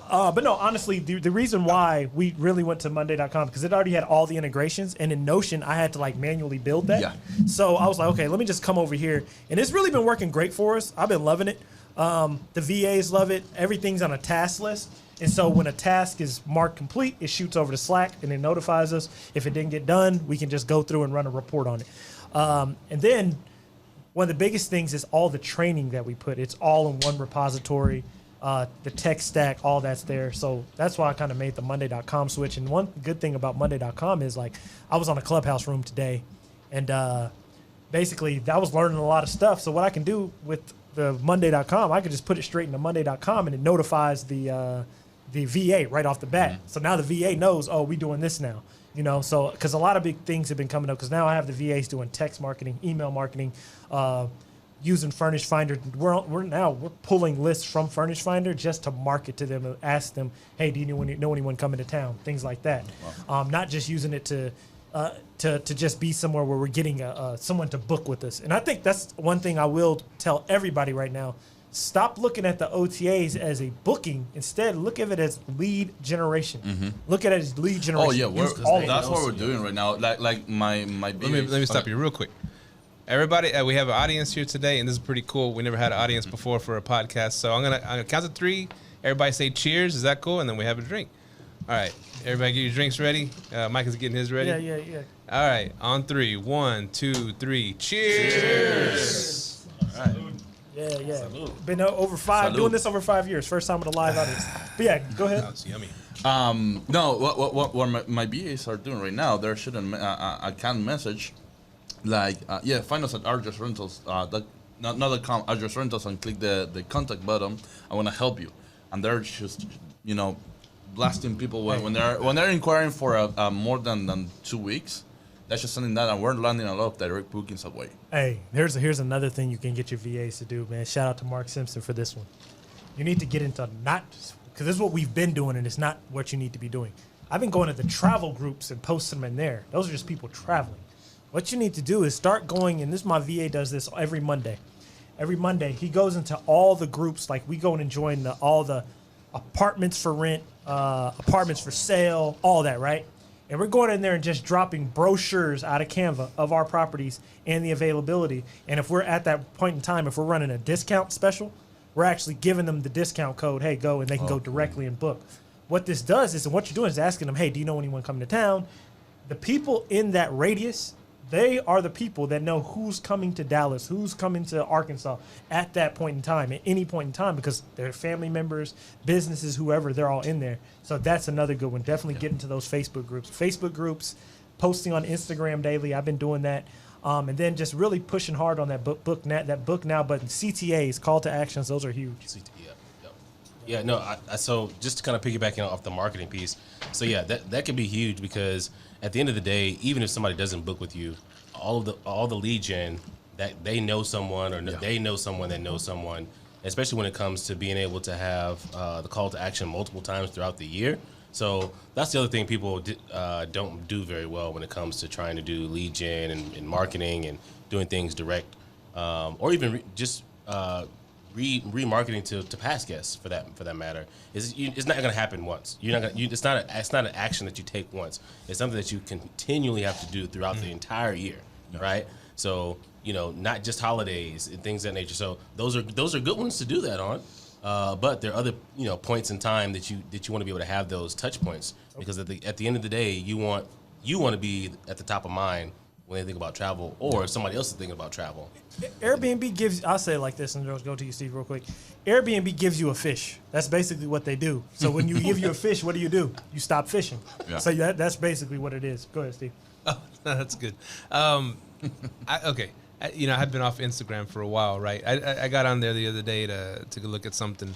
But no, honestly, the reason why we really went to Monday.com because it already had all the integrations, and in Notion, I had to manually build that. Yeah. So I was like, okay, let me just come over here, and it's really been working great for us. I've been loving it. The VAs love it. Everything's on a task list. And so when a task is marked complete, it shoots over to Slack and it notifies us. If it didn't get done, we can just go through and run a report on it. And then one of the biggest things is all the training that we put. It's all in one repository. The tech stack, all that's there. So that's why I kind of made the Monday.com switch. And one good thing about Monday.com is I was on a Clubhouse room today, and basically I was learning a lot of stuff. So what I can do with the Monday.com, I could just put it straight into Monday.com and it notifies the VA right off the bat. So now the VA knows, we doing this now. So because a lot of big things have been coming up. Because now I have the VAs doing text marketing, email marketing, using Furnish Finder. We're pulling lists from Furnish Finder just to market to them and ask them, hey, do you know anyone coming to town? Things like that. Wow. Not just using it to just be somewhere where we're getting someone to book with us. And I think that's one thing I will tell everybody right now. Stop looking at the OTAs as a booking. Instead, look at it as lead generation. Look at it as lead generation. Oh yeah, that's what we're doing right now. Like my. Let me stop you real quick. Everybody, we have an audience here today, and this is pretty cool. We never had an audience before for a podcast, so I'm gonna count to 3. Everybody say cheers. Is that cool? And then we have a drink. All right, everybody get your drinks ready. Mike is getting his ready. Yeah. All right, on 3. 1, 2, 3. Cheers. All right. Yeah. Salud. Been over 5, Salud. doing this over 5 years. First time with a live audience. But yeah, go ahead. That's yummy. No, what my BAs are doing right now, they're shooting a canned message, find us at Argus Rentals, not.com, Argus Rentals, and click the contact button. I want to help you, and they're just blasting people when they're inquiring for more than 2 weeks. That's just something that, and we're landing a lot of direct bookings away. Hey, here's another thing you can get your VAs to do, man. Shout out to Mark Simpson for this one. You need to get into because this is what we've been doing, and it's not what you need to be doing. I've been going to the travel groups and posting them in there. Those are just people traveling. What you need to do is start going, and my VA does this every Monday. Every Monday, he goes into all the groups, like we go and join all the apartments for rent, apartments for sale, all that, right? And we're going in there and just dropping brochures out of Canva of our properties and the availability. And if we're at that point in time, if we're running a discount special, we're actually giving them the discount code, hey, go, and they can go directly and book. What this does is, and what you're doing is asking them, hey, do you know anyone coming to town? The people in that radius, they are the people that know who's coming to Dallas, who's coming to Arkansas at that point in time, at any point in time, because they're family members, businesses, whoever, they're all in there. So that's another good one. Definitely get into those Facebook groups, posting on Instagram daily. I've been doing that. And then just really pushing hard on that book now button. CTAs, call to actions, those are huge. Yeah, no, so just to kind of piggyback off the marketing piece. So yeah, that can be huge because at the end of the day, even if somebody doesn't book with you, all the lead gen that they know someone or they know someone that knows someone, especially when it comes to being able to have the call to action multiple times throughout the year. So that's the other thing people don't do very well when it comes to trying to do lead gen and marketing and doing things direct, or even remarketing to past guests for that matter. It's not going to happen once. It's not an action that you take once. It's something that you continually have to do throughout the entire year, right? So not just holidays and things of that nature. So those are good ones to do that on. But there are other points in time that you want to be able to have those touch points, because at the end of the day, you want to be at the top of mind when they think about travel, or somebody else is thinking about travel. Airbnb gives, I'll say it like this, and I'll go to you, Steve, real quick. Airbnb gives you a fish. That's basically what they do. So when you give you a fish, what do? You stop fishing. Yeah. So that's basically what it is. Go ahead, Steve. Oh, that's good. Okay. I had been off Instagram for a while, right? I got on there the other day to look at something,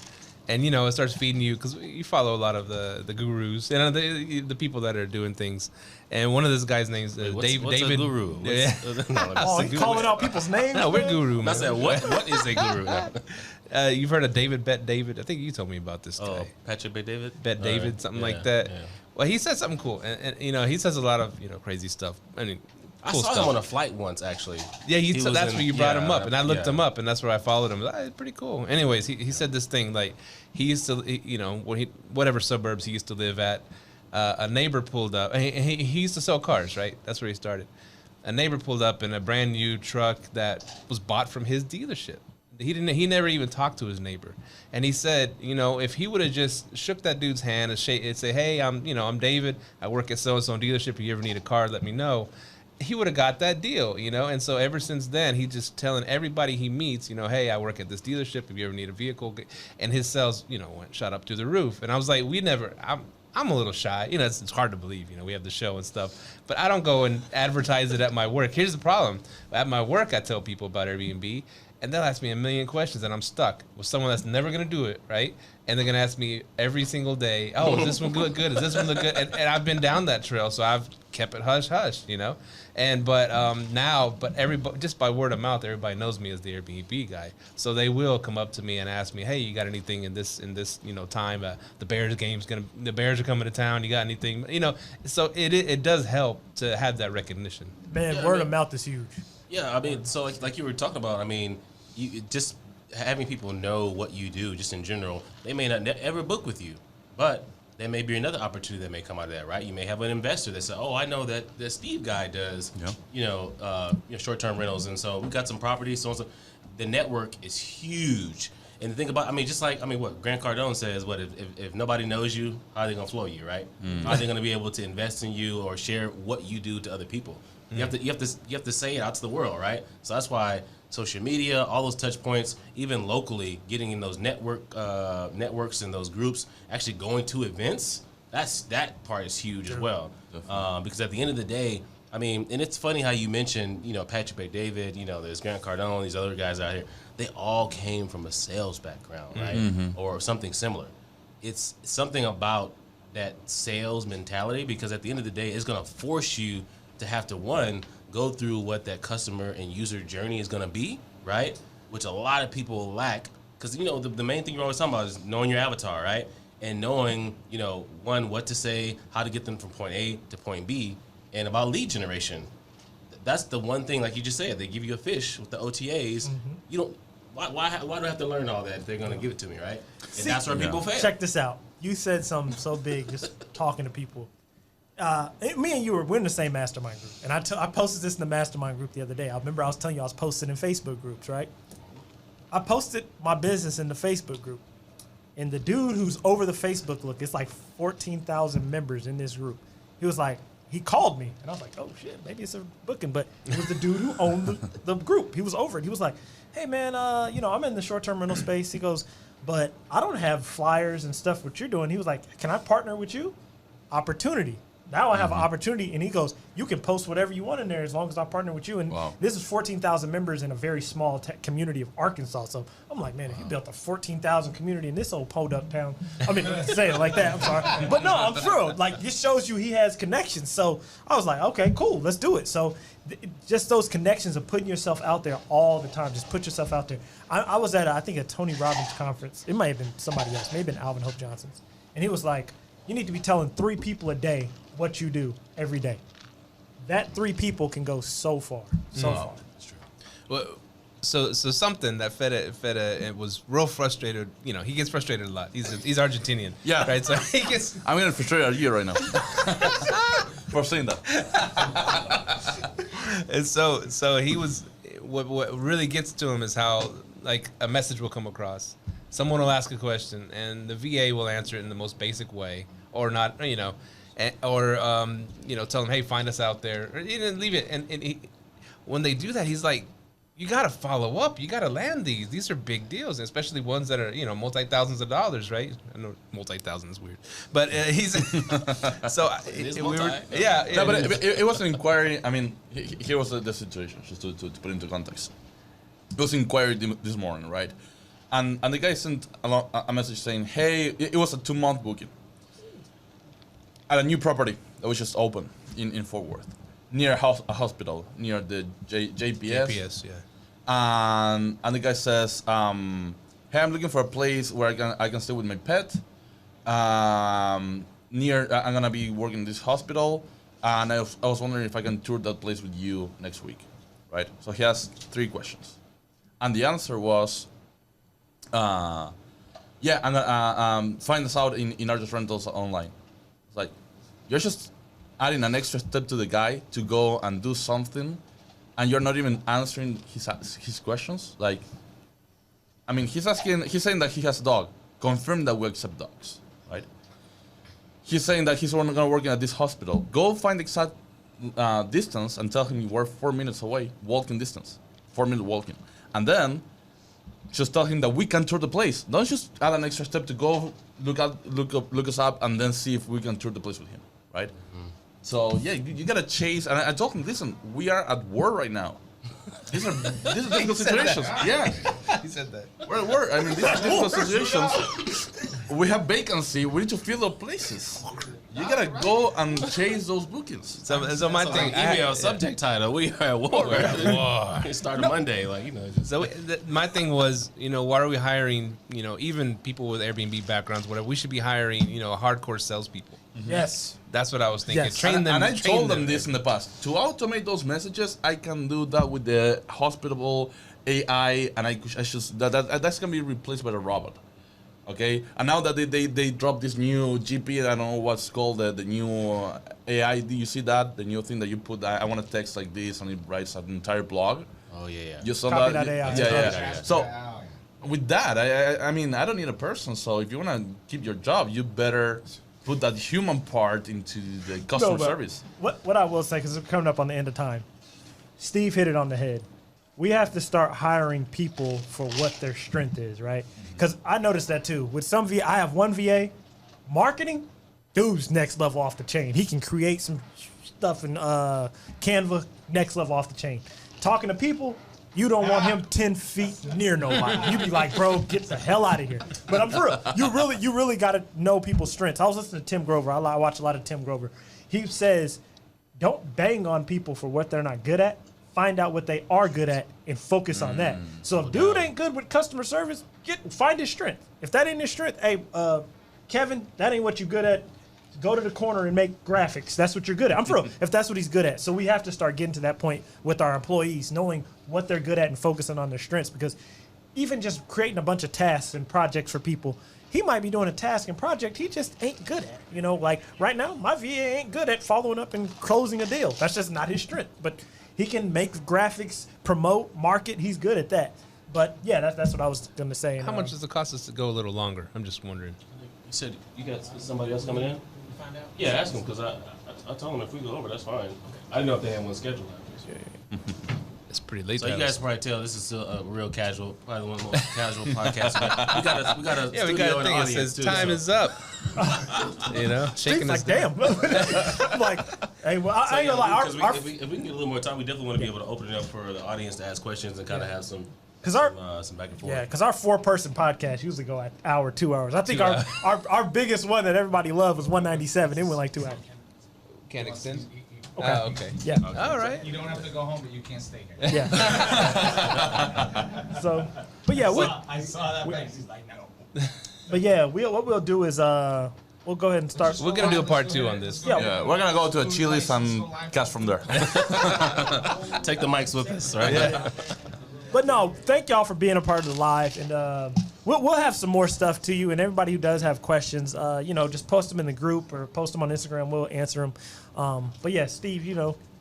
and it starts feeding you because you follow a lot of the gurus, the people that are doing things. And one of those guys' names is David. What's a guru? Yeah. He's calling out people's names. No, we're guru, man. I said, what is a guru? You've heard of David Bet David? I think you told me about this guy. Oh, Patrick Bet David? Bet David, something like that. Yeah. Well, he said something cool, and he says a lot of crazy stuff. I mean, I cool saw stuff. him on a flight once, actually. Yeah, was that's where you brought him up, and I looked yeah. him up, and that's where I followed him. It's pretty cool. Anyways, he said this thing, like, he used to, when whatever suburbs he used to live at, a neighbor pulled up. He used to sell cars, right? That's where he started. A neighbor pulled up in a brand new truck that was bought from his dealership. He never even talked to his neighbor, and he said, if he would have just shook that dude's hand and say, hey, I'm David. I work at so-and-so dealership. If you ever need a car, let me know. He would have got that deal, And so ever since then, he's just telling everybody he meets, hey, I work at this dealership. If you ever need a vehicle, and his sales, shot up through the roof. And I was like, I'm a little shy. It's hard to believe, we have the show and stuff, but I don't go and advertise it at my work. Here's the problem. At my work, I tell people about Airbnb, and they'll ask me a million questions, and I'm stuck with someone that's never going to do it, right? And they're going to ask me every single day, oh, is this one look good? Is this one look good? And I've been down that trail, so I've kept it hush-hush, But everybody, just by word of mouth, everybody knows me as the Airbnb guy. So they will come up to me and ask me, hey, you got anything in this time? The Bears the Bears are coming to town. You got anything? So it does help to have that recognition. Man, word of mouth is huge. Yeah, I mean, so like you were talking about, I mean, you just having people know what you do, just in general. They may not ever book with you, but there may be another opportunity that may come out of that, right? You may have an investor that says, oh, I know that the Steve guy does, short-term rentals, and so we've got some properties, so the network is huge. And think about, what Grant Cardone says, if nobody knows you, how are they going to flow you, right? How are they going to be able to invest in you or share what you do to other people? You have to say it out to the world, right? So that's why social media, all those touch points, even locally, getting in those networks and those groups, actually going to events, that part is huge as well. Because at the end of the day, I mean, and it's funny how you mentioned, Patrick Bet David, there's Grant Cardone, these other guys out here. They all came from a sales background, right? Mm-hmm. Or something similar. It's something about that sales mentality, because at the end of the day, it's going to force you to have to, one, go through what that customer and user journey is going to be, right? Which a lot of people lack, because, the main thing you're always talking about is knowing your avatar, right? And knowing, one, what to say, how to get them from point A to point B, and about lead generation. That's the one thing, like you just said, they give you a fish with the OTAs. Mm-hmm. You don't, why do I have to learn all that if they're going to give it to me, right? And that's where people fail. Check this out. You said something so big, just talking to people. Me and you we're in the same mastermind group, and I posted this in the mastermind group the other day. I remember I was telling you I was posting in Facebook groups, right? I posted my business in the Facebook group, and the dude who's over the Facebook look, it's like 14,000 members in this group. He called me, and I was like, oh shit, maybe it's a booking, but it was the dude who owned the group. He was over it. He was like, hey man, I'm in the short-term rental space. He goes, but I don't have flyers and stuff what you're doing. He was like, can I partner with you? Opportunity. Now I have an opportunity, and he goes, you can post whatever you want in there as long as I partner with you. And This is 14,000 members in a very small community of Arkansas. So I'm like, man, if you built a 14,000 community in this old podunk town, I mean, say it like that, I'm sorry. But no, I'm true. Like, this shows you he has connections. So I was like, okay, cool, let's do it. So just those connections of putting yourself out there all the time. Just put yourself out there. I was at, I think, a Tony Robbins conference. It might have been somebody else. Maybe been Alvin Hope Johnson's. And he was like, you need to be telling 3 people a day what you do every day. That 3 people can go so far. Far. That's true. Well, so something that Feta was real frustrated. He gets frustrated a lot. He's Argentinian. Yeah. Right. So he gets. I'm getting frustrated at you right now for saying that. And so he was. What really gets to him is how, like, a message will come across, someone will ask a question, and the VA will answer it in the most basic way, or not, or tell them, hey, find us out there, or leave it. And when they do that, he's like, you got to follow up. You got to land these. These are big deals, especially ones that are, multi-thousands of dollars, right? I know multi-thousand is weird, but he's so No, but it was an inquiry. I mean, here was the situation, just to put into context. It was an inquiry this morning, right? And the guy sent a message saying, hey, it was a 2-month booking at a new property that was just open in Fort Worth, near a hospital, near the JPS. JPS, yeah. And the guy says, hey, I'm looking for a place where I can stay with my pet. I'm gonna be working in this hospital, and I was wondering if I can tour that place with you next week, right? So he has 3 questions, and the answer was, I'm gonna find us out in Argus Rentals online. It's like, you're just adding an extra step to the guy to go and do something, and you're not even answering his questions. Like, I mean, he's saying that he has a dog. Confirm that we accept dogs, right? He's saying that he's only gonna work at this hospital. Go find the exact distance and tell him you were 4 minutes away, walking distance, 4-minute walking, and then just tell him that we can tour the place. Don't just add an extra step to go look us up and then see if we can tour the place with him, right? Mm-hmm. So yeah, you gotta chase. And I told him, listen, we are at war right now. These are difficult situations. Yeah, He said that. we're at war. I mean, these are difficult situations. We have vacancy. We need to fill those places. You gotta go and chase those bookings. So my thing, Email subject title: We are at war. It started Monday, So my thing was, why are we hiring, even people with Airbnb backgrounds, whatever? We should be hiring, hardcore salespeople. Mm-hmm. Yes. That's what I was thinking. Yes. Train them. And I train told them this in the past. To automate those messages, I can do that with the hospitable AI, and I just that's gonna be replaced by a robot. Okay, and now that they dropped this new GP, I don't know what's called the new AI. Do you see that, the new thing that you put? I want to text like this, and it writes an entire blog. Oh yeah. You saw Copy that? that AI. Yeah. So with that, I mean, I don't need a person. So if you want to keep your job, you better put that human part into the customer service. What I will say, because we're coming up on the end of time, Steve hit it on the head. We have to start hiring people for what their strength is, right? Because I noticed that too. With some VA, I have one VA, marketing, dude's next level off the chain. He can create some stuff in Canva, next level off the chain. Talking to people, you don't want him 10 feet near nobody. You be like, bro, get the hell out of here. But I'm for real. You really got to know people's strengths. I was listening to Tim Grover. I watch a lot of Tim Grover. He says, don't bang on people for what they're not good at. Find out what they are good at and focus on that. So if dude ain't good with customer service, find his strength. If that ain't his strength, hey, Kevin, that ain't what you good at. Go to the corner and make graphics. That's what you're good at. I'm for real. If that's what he's good at. So we have to start getting to that point with our employees, knowing what they're good at and focusing on their strengths. Because even just creating a bunch of tasks and projects for people, he might be doing a task and project he just ain't good at. Like right now, my VA ain't good at following up and closing a deal. That's just not his strength. But he can make graphics, promote, market. He's good at that. But yeah, that's what I was going to say. How much does it cost us to go a little longer? I'm just wondering. You said you got somebody else coming in? Yeah, ask them, because I told them if we go over, that's fine. Okay. I didn't know if they had one scheduled. It's pretty late. So you guys probably tell this is still a real casual, probably one of the most casual podcasts. But we got a studio and an audience too. Time is up. Shaking like, damn. I'm like, hey, well, I ain't gonna lie. If we can get a little more time, we definitely want to be able to open it up for the audience to ask questions and kind of have some back and forth. Yeah, because our 4-person podcast usually go an hour, 2 hours. I think our biggest one that everybody loved was 197. It went like 2 hours. Can't extend? Okay. Okay. Yeah. Okay. All right. You don't have to go home, but you can't stay here. Yeah. But yeah, I saw that face. He's like, no. But yeah, what we'll do is we'll go ahead and start. We're gonna do a part 2 on this. Yeah, we're gonna go to a Chili's and cast from there. Take the mics with us, right? Yeah. But no, thank y'all for being a part of the live, and we'll have some more stuff to you. And everybody who does have questions, just post them in the group or post them on Instagram. We'll answer them. But yeah, Steve,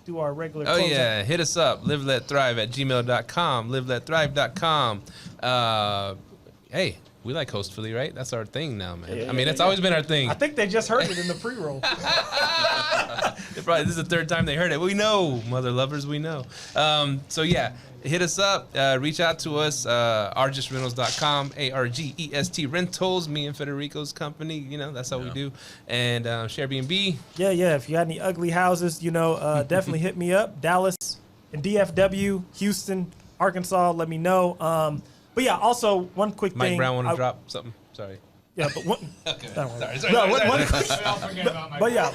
do our regular. Oh yeah, hit us up. liveletthrive@gmail.com. liveletthrive.com. Hey, We like Hostfully, right? That's our thing now, man. Yeah, I mean, yeah, it's yeah. always been our thing. I think they just heard it in the pre-roll. This is the third time they heard it. We know, mother lovers, we know. So yeah, hit us up, reach out to us, argestrentals.com, ARGEST Rentals, me and Federico's company, you know, that's how we do. And Airbnb. Yeah, if you got any ugly houses, you know, definitely hit me up. Dallas and DFW, Houston, Arkansas, let me know. But yeah, also one quick Mike thing. Brown want to drop something? Sorry. Yeah, but one. Sorry. But yeah,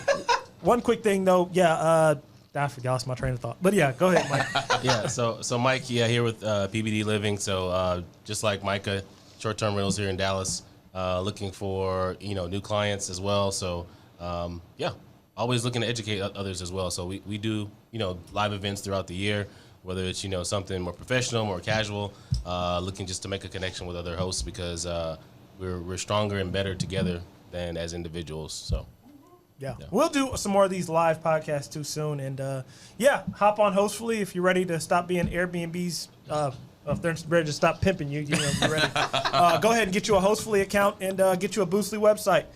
one quick thing though. Yeah, I forgot lost my train of thought. But yeah, go ahead, Mike. Yeah, so Mike, here with PBD Living. So just like Micah, short-term rentals here in Dallas, looking for new clients as well. So always looking to educate others as well. So we do live events throughout the year, whether it's something more professional, more casual, looking just to make a connection with other hosts because we're stronger and better together than as individuals. So. Yeah, we'll do some more of these live podcasts too soon. And hop on Hostfully if you're ready to stop being Airbnb's. If they're ready to stop pimping you, you're ready. Go ahead and get you a Hostfully account and get you a Boostly website.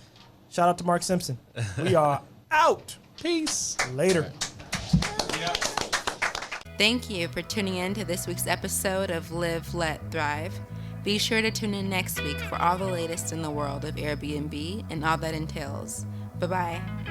Shout out to Mark Simpson. We are out. Peace. Later. Thank you for tuning in to this week's episode of Live, Let, Thrive. Be sure to tune in next week for all the latest in the world of Airbnb and all that entails. Bye-bye.